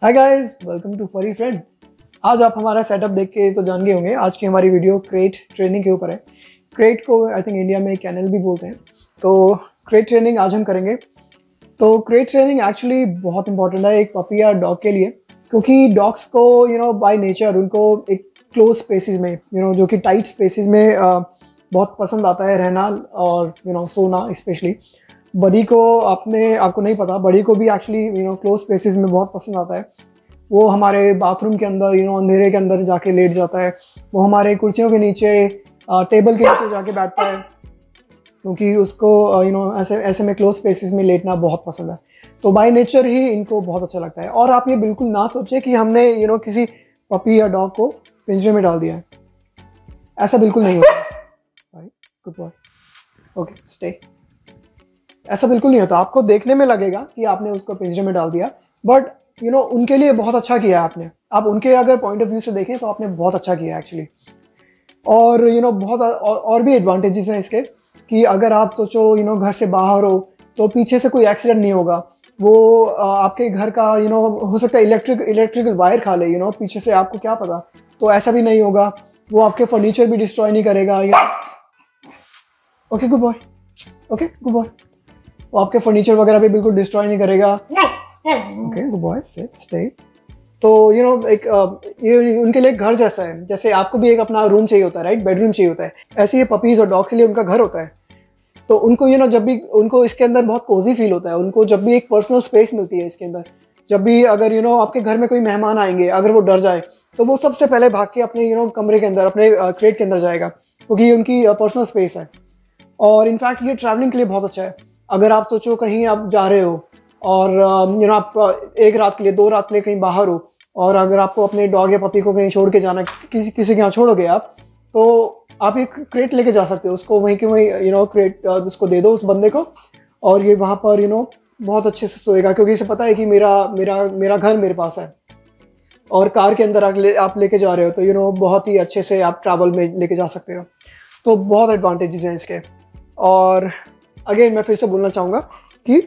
Hi guys, welcome to फरी friend. आज आप हमारा सेटअप देख के तो जान गए होंगे। आज की हमारी वीडियो क्रेट ट्रेनिंग के ऊपर है। क्रेट को आई थिंक इंडिया में कैनल भी बोलते हैं। तो क्रेट ट्रेनिंग आज हम करेंगे। तो क्रेट ट्रेनिंग एक्चुअली बहुत इंपॉर्टेंट है एक पपी या डॉग के लिए, क्योंकि डॉग्स को बाय नेचर उनको एक क्लोज स्पेसिस में जो कि टाइट स्पेसिस में बहुत पसंद आता है रहना और सोना। स्पेशली बड़ी को आपको नहीं पता, बड़ी को भी एक्चुअली क्लोज स्पेसिस में बहुत पसंद आता है। वो हमारे बाथरूम के अंदर अंधेरे के अंदर जाके लेट जाता है। वो हमारे कुर्सियों के नीचे, टेबल के नीचे जाके बैठता है, क्योंकि उसको ऐसे में क्लोज स्पेसिस में लेटना बहुत पसंद है। तो बाय नेचर ही इनको बहुत अच्छा लगता है। और आप ये बिल्कुल ना सोचे कि हमने किसी पपी या डॉग को पिंजरे में डाल दिया है। ऐसा बिल्कुल नहीं होता। Good boy, okay stay. ऐसा बिल्कुल नहीं होता। आपको देखने में लगेगा कि आपने उसको पिंजरे में डाल दिया, बट उनके लिए बहुत अच्छा किया आपने। आप उनके अगर पॉइंट ऑफ व्यू से देखें तो आपने बहुत अच्छा किया एक्चुअली। और बहुत और भी एडवांटेजेस हैं इसके, कि अगर आप सोचो घर से बाहर हो तो पीछे से कोई एक्सीडेंट नहीं होगा। वो आपके घर का हो सकता है इलेक्ट्रिकल वायर खा ले पीछे से, आपको क्या पता। तो ऐसा भी नहीं होगा। वो आपके फर्नीचर भी डिस्ट्रॉय नहीं करेगा। Okay good boy, okay good boy. वो आपके फर्नीचर वगैरह भी बिल्कुल डिस्ट्रॉय नहीं करेगा। Okay good boy, sit stay. तो उनके लिए घर जैसा है। जैसे आपको भी एक अपना रूम चाहिए होता है, राइट, बेडरूम चाहिए होता है। ऐसे ही पपीज और डॉग्स के लिए उनका घर होता है। तो उनको जब भी उनको इसके अंदर बहुत कोजी फील होता है। उनको जब भी एक पर्सनल स्पेस मिलती है इसके अंदर। जब भी अगर आपके घर में कोई मेहमान आएंगे, अगर वो डर जाए तो वो सबसे पहले भाग के अपने कमरे के अंदर, अपने क्रेट के अंदर जाएगा, क्योंकि ये उनकी पर्सनल स्पेस है। और इनफैक्ट ये ट्रैवलिंग के लिए बहुत अच्छा है। अगर आप सोचो कहीं आप जा रहे हो और आप एक रात के लिए, 2 रात के लिए कहीं बाहर हो, और अगर आपको अपने डॉग या पपी को कहीं छोड़ के जाना, किसी के यहाँ छोड़ोगे आप, तो आप एक क्रेट लेके जा सकते हो उसको। वहीं के वहीं क्रेट उसको दे दो उस बंदे को, और ये वहाँ पर बहुत अच्छे से सोएगा, क्योंकि इसे पता है कि मेरा घर मेरे पास है। और कार के अंदर आप लेके जा रहे हो तो बहुत ही अच्छे से आप ट्रैवल में लेके जा सकते हो। तो बहुत एडवांटेजेस हैं इसके। और अगेन मैं फिर से बोलना चाहूँगा कि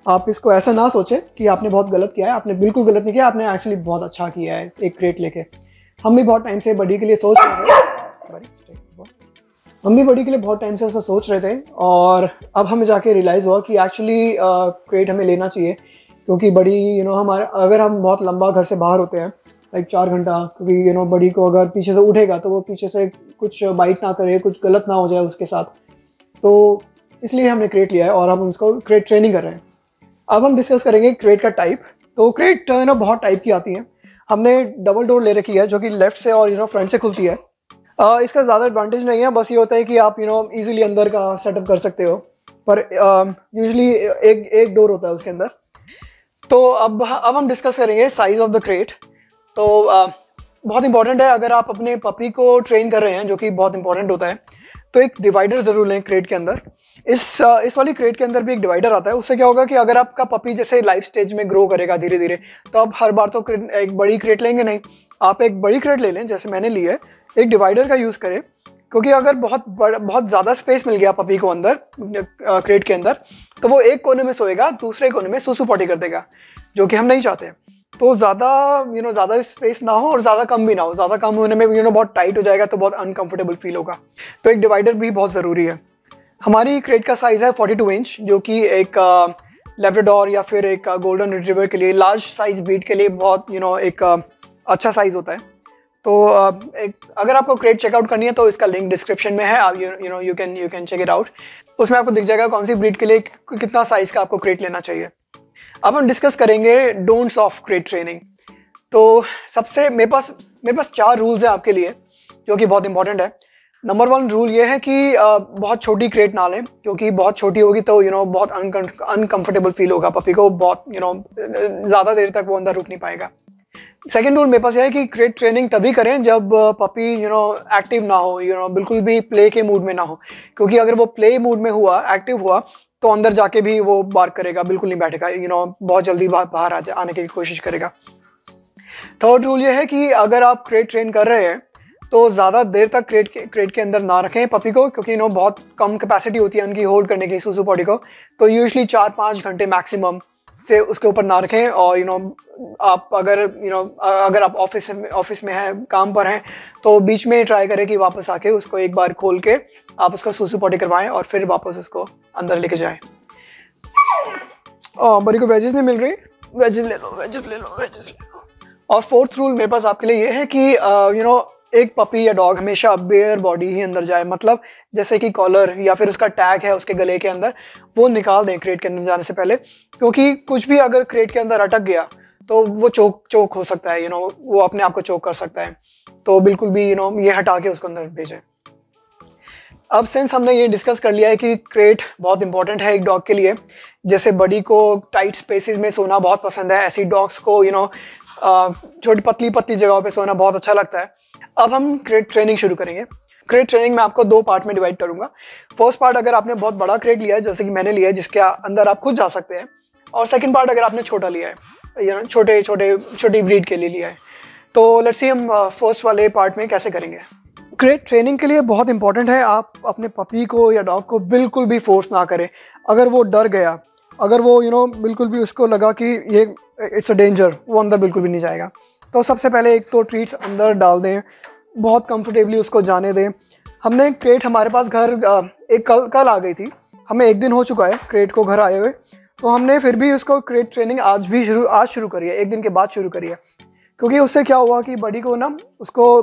आप इसको ऐसा ना सोचें कि आपने बहुत गलत किया है। आपने बिल्कुल गलत नहीं किया, आपने एक्चुअली बहुत अच्छा किया है एक क्रेट लेके। हम भी बहुत टाइम से बडी के लिए सोच रहे थे। बहुत टाइम से ऐसा सोच रहे थे, और अब हमें जाके रियलाइज़ हुआ कि एक्चुअली क्रेट हमें लेना चाहिए। क्योंकि बड़ी हमारे, अगर हम बहुत लंबा घर से बाहर होते हैं, लाइक 4 घंटा, क्योंकि बड़ी को अगर पीछे से उठेगा तो वो पीछे से कुछ बाइट ना करे, कुछ गलत ना हो जाए उसके साथ। तो इसलिए हमने क्रेट लिया है और हम उसको क्रेट ट्रेनिंग कर रहे हैं। अब हम डिस्कस करेंगे क्रेट का टाइप। तो क्रेट बहुत टाइप की आती है। हमने डबल डोर ले रखी है, जो कि लेफ्ट से और फ्रंट से खुलती है। इसका ज़्यादा एडवांटेज नहीं है, बस ये होता है कि आप इजीली अंदर का सेटअप कर सकते हो। पर यूजुअली एक डोर होता है उसके अंदर। तो अब हम डिस्कस करेंगे साइज ऑफ द क्रेट। तो बहुत इंपॉर्टेंट है, अगर आप अपने पपी को ट्रेन कर रहे हैं, जो कि बहुत इंपॉर्टेंट होता है, तो एक डिवाइडर ज़रूर लें क्रेट के अंदर। इस वाली क्रेट के अंदर भी एक डिवाइडर आता है। उससे क्या होगा कि अगर आपका पपी जैसे लाइफ स्टेज में ग्रो करेगा धीरे धीरे, तो आप हर बार तो एक बड़ी क्रेट लेंगे नहीं। आप एक बड़ी क्रेट ले लें, जैसे मैंने ली है। एक डिवाइडर का यूज़ करें, क्योंकि अगर बहुत ज़्यादा स्पेस मिल गया पपी को अंदर क्रेट के अंदर, तो वो एक कोने में सोएगा, दूसरे कोने में सूसू पॉटी कर देगा, जो कि हम नहीं चाहते। तो ज़्यादा स्पेस ना हो और ज़्यादा कम भी ना हो। ज़्यादा कम होने में बहुत टाइट हो जाएगा तो बहुत अनकंफर्टेबल फील होगा। तो एक डिवाइडर भी बहुत ज़रूरी है। हमारी क्रेट का साइज़ है 42 इंच, जो कि एक लेब्राडोर या फिर एक गोल्डन रिट्रीवर के लिए, लार्ज साइज ब्रीड के लिए बहुत एक अच्छा साइज़ होता है। तो अगर आपको क्रेट चेकआउट करनी है तो इसका लिंक डिस्क्रिप्शन में है। आप you can check it out. उसमें आपको दिख जाएगा कौन सी ब्रीड के लिए कितना साइज़ का आपको क्रेट लेना चाहिए। अब हम डिस्कस करेंगे डोंट्स ऑफ क्रेट ट्रेनिंग। तो सबसे मेरे पास 4 रूल्स हैं आपके लिए, जो कि बहुत इंपॉर्टेंट है। नंबर 1 रूल ये है कि बहुत छोटी क्रेट ना लें, क्योंकि बहुत छोटी होगी तो बहुत अनकंफर्टेबल फील होगा पपी को। बहुत ज़्यादा देर तक वो अंदर रुक नहीं पाएगा। सेकेंड रूल मेरे पास यह है कि क्रेट ट्रेनिंग तभी करें जब पपी एक्टिव ना हो, बिल्कुल भी प्ले के मूड में ना हो। क्योंकि अगर वो प्ले मूड में हुआ, एक्टिव हुआ, तो अंदर जाके भी वो बार्क करेगा, बिल्कुल नहीं बैठेगा, बहुत जल्दी बाहर आने की कोशिश करेगा। थर्ड रूल ये है कि अगर आप क्रेट ट्रेन कर रहे हैं तो ज़्यादा देर तक क्रेट के अंदर ना रखें पपी को, क्योंकि बहुत कम कैपेसिटी होती है उनकी होल्ड करने की सूसू पॉटी को। तो यूजुअली 4-5 घंटे मैक्सिमम से उसके ऊपर ना रखें। और आप अगर आप ऑफिस में हैं, काम पर हैं, तो बीच में ट्राई करें कि वापस आके उसको एक बार खोल के आप उसको सूसू पॉटी करवाएं और फिर वापस उसको अंदर लेके जाएं। बड़ी को वेजेस नहीं मिल रही, वेजेस ले लो, वेजेस ले लो, वेजेस ले लो। और फोर्थ रूल मेरे पास आपके लिए ये है कि एक पपी या डॉग हमेशा बेयर बॉडी ही अंदर जाए। मतलब जैसे कि कॉलर या फिर उसका टैग है उसके गले के अंदर, वो निकाल दें क्रेट के अंदर जाने से पहले, क्योंकि कुछ भी अगर क्रेट के अंदर अटक गया तो वो चोक हो सकता है, वो अपने आप को चोक कर सकता है। तो बिल्कुल भी ये हटा के उसको अंदर भेजें। अब सिंस हमने ये डिस्कस कर लिया है कि क्रेट बहुत इंपॉर्टेंट है एक डॉग के लिए, जैसे बड़ी को टाइट स्पेसेस में सोना बहुत पसंद है, ऐसी डॉग्स को छोटी पतली पतली जगहों पे सोना बहुत अच्छा लगता है। अब हम क्रेट ट्रेनिंग शुरू करेंगे। क्रेट ट्रेनिंग में आपको 2 पार्ट में डिवाइड करूंगा। फर्स्ट पार्ट अगर आपने बहुत बड़ा क्रेट लिया है जैसे कि मैंने लिया है, जिसके अंदर आप खुद जा सकते हैं, और सेकंड पार्ट अगर आपने छोटा लिया है, छोटी ब्रीड के लिए लिया है। तो लेट्स सी हम फर्स्ट वाले पार्ट में कैसे करेंगे। क्रेट ट्रेनिंग के लिए बहुत इंपॉर्टेंट है आप अपने पपी को या डॉग को बिल्कुल भी फोर्स ना करें। अगर वो डर गया, अगर वो बिल्कुल भी उसको लगा कि ये इट्स अ डेंजर, वो अंदर बिल्कुल भी नहीं जाएगा। तो सबसे पहले एक तो ट्रीट्स अंदर डाल दें, बहुत कंफर्टेबली उसको जाने दें। हमने क्रेट हमारे पास घर एक कल आ गई थी, हमें 1 दिन हो चुका है क्रेट को घर आए हुए, तो हमने फिर भी उसको क्रेट ट्रेनिंग आज शुरू करी है, 1 दिन के बाद शुरू करी है। क्योंकि उससे क्या हुआ कि बड़ी को उसको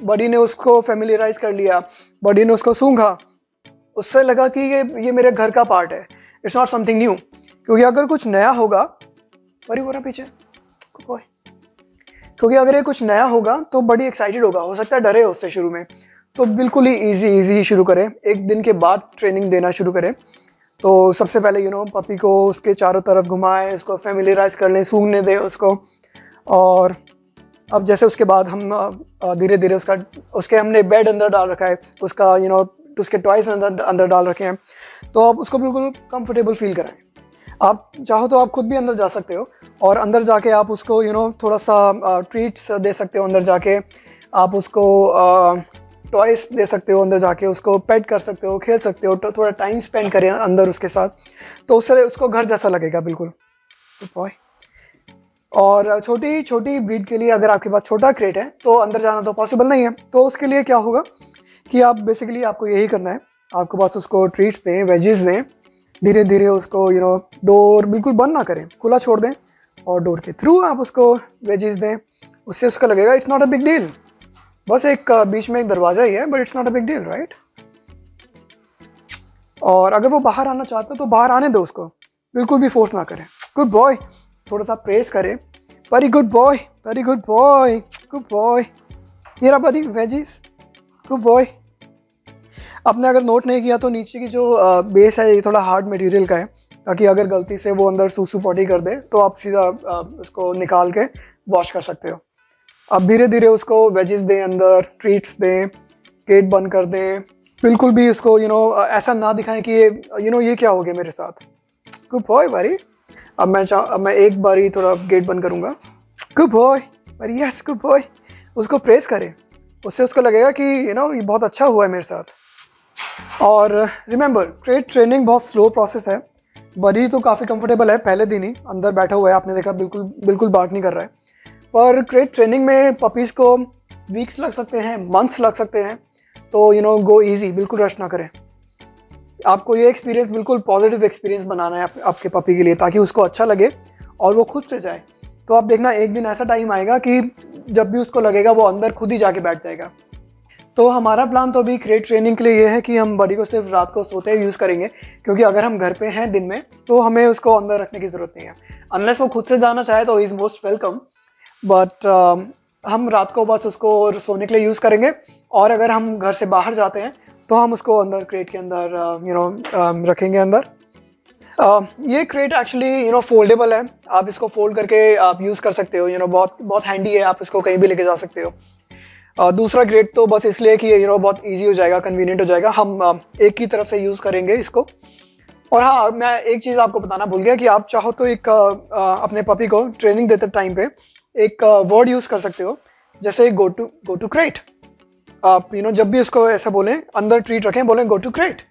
बड़ी ने उसको फेमिलियराइज कर लिया, बड़ी ने उसको सूंघा, उससे लगा कि ये मेरे घर का पार्ट है, इट्स नॉट समथिंग न्यू। क्योंकि अगर कुछ नया होगा, बड़ी बोरा पीछे, क्योंकि अगर ये कुछ नया होगा तो बड़ी एक्साइटेड होगा, हो सकता है डरे उससे शुरू में। तो बिल्कुल ही इजी शुरू करें, 1 दिन के बाद ट्रेनिंग देना शुरू करें। तो सबसे पहले पपी को उसके चारों तरफ घुमाएं, उसको फेमिलियराइज कर लें, सूंघने दें उसको। और अब जैसे उसके बाद हम धीरे धीरे उसके हमने बेड अंदर डाल रखा है, उसका उसके टॉयज अंदर डाल रखे हैं, तो आप उसको बिल्कुल कंफर्टेबल फील कराएं। आप चाहो तो आप खुद भी अंदर जा सकते हो, और अंदर जाके आप उसको थोड़ा सा ट्रीट्स दे सकते हो, अंदर जाके आप उसको टॉयस दे सकते हो, अंदर जाके उसको पेट कर सकते हो, खेल सकते हो, थोड़ा टाइम स्पेंड करें अंदर उसके साथ, तो उससे उसको घर जैसा लगेगा बिल्कुल। बॉय। और छोटी ब्रीड के लिए अगर आपके पास छोटा क्रेट है तो अंदर जाना तो पॉसिबल नहीं है, तो उसके लिए क्या होगा कि आप बेसिकली आपको यही करना है, आपको बस उसको ट्रीट्स दें, वेजेस दें, धीरे धीरे उसको डोर बिल्कुल बंद ना करें, खुला छोड़ दें, और डोर के थ्रू आप उसको वेजेस दें। उससे उसका लगेगा it's not a big deal, बस एक बीच में एक दरवाज़ा ही है, but it's not a big deal, right. और अगर वो बाहर आना चाहता है तो बाहर आने दो उसको, बिल्कुल भी फोर्स ना करें। गुड बॉय, थोड़ा सा प्रेस करें, very good boy, very good boy, good boy, ये रहा बड़ी वेजिस, गुड बॉय। आपने अगर नोट नहीं किया तो नीचे की जो बेस है ये थोड़ा हार्ड मटेरियल का है, ताकि अगर गलती से वो अंदर सूसू पॉटी कर दे तो आप सीधा उसको निकाल के वॉश कर सकते हो। अब धीरे धीरे उसको वेजेस दें, अंदर ट्रीट्स दें, गेट बंद कर दें, बिल्कुल भी उसको ऐसा ना दिखाएं कि ये क्या हो गया मेरे साथ। Good boy very. अब मैं एक बारी थोड़ा गेट बंद करूँगा। Good boy very, yes good boy. उसको प्रेस करें, उससे उसको लगेगा कि ये बहुत अच्छा हुआ है मेरे साथ। और रिमेंबर, क्रेट ट्रेनिंग बहुत स्लो प्रोसेस है। बड़ी तो काफ़ी कंफर्टेबल है, पहले दिन ही अंदर बैठा हुआ है, आपने देखा बिल्कुल बार्क नहीं कर रहा है। पर क्रेट ट्रेनिंग में पपीज़ को वीक्स लग सकते हैं, मंथ्स लग सकते हैं, तो गो इजी, बिल्कुल रश ना करें। आपको ये एक्सपीरियंस बिल्कुल पॉजिटिव एक्सपीरियंस बनाना है आपके पपी के लिए, ताकि उसको अच्छा लगे और वो खुद से जाए। तो आप देखना एक दिन ऐसा टाइम आएगा कि जब भी उसको लगेगा वो अंदर खुद ही जाके बैठ जाएगा। तो हमारा प्लान तो अभी क्रेट ट्रेनिंग के लिए ये है कि हम बड़ी को सिर्फ रात को सोते यूज़ करेंगे, क्योंकि अगर हम घर पे हैं दिन में तो हमें उसको अंदर रखने की ज़रूरत नहीं है। अनलेस वो खुद से जाना चाहे तो इज़ मोस्ट वेलकम, बट हम रात को बस उसको सोने के लिए यूज़ करेंगे। और अगर हम घर से बाहर जाते हैं तो हम उसको अंदर क्रेट के अंदर रखेंगे अंदर। ये क्रेट एक्चुअली फोल्डेबल है, आप इसको फोल्ड करके आप यूज़ कर सकते हो, बहुत हैंडी है, आप इसको कहीं भी लेके जा सकते हो। दूसरा क्रेट तो बस इसलिए कि बहुत इजी हो जाएगा, कन्वीनियंट हो जाएगा, हम एक ही तरफ से यूज़ करेंगे इसको। और हाँ, मैं एक चीज़ आपको बताना भूल गया कि आप चाहो तो एक अपने पपी को ट्रेनिंग देते टाइम पे एक वर्ड यूज़ कर सकते हो, जैसे गो टू क्रेट। आप जब भी उसको ऐसा बोलें, अंदर ट्रीट रखें, बोलें गो टू क्रेट,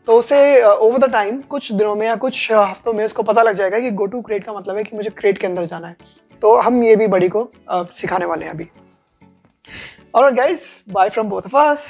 तो उसे ओवर द टाइम कुछ दिनों में या कुछ हफ्तों में उसको पता लग जाएगा कि गो टू क्रेट का मतलब है कि मुझे क्रेट के अंदर जाना है। तो हम ये भी बड़ी को सिखाने वाले हैं अभी। Alright guys, bye from both of us.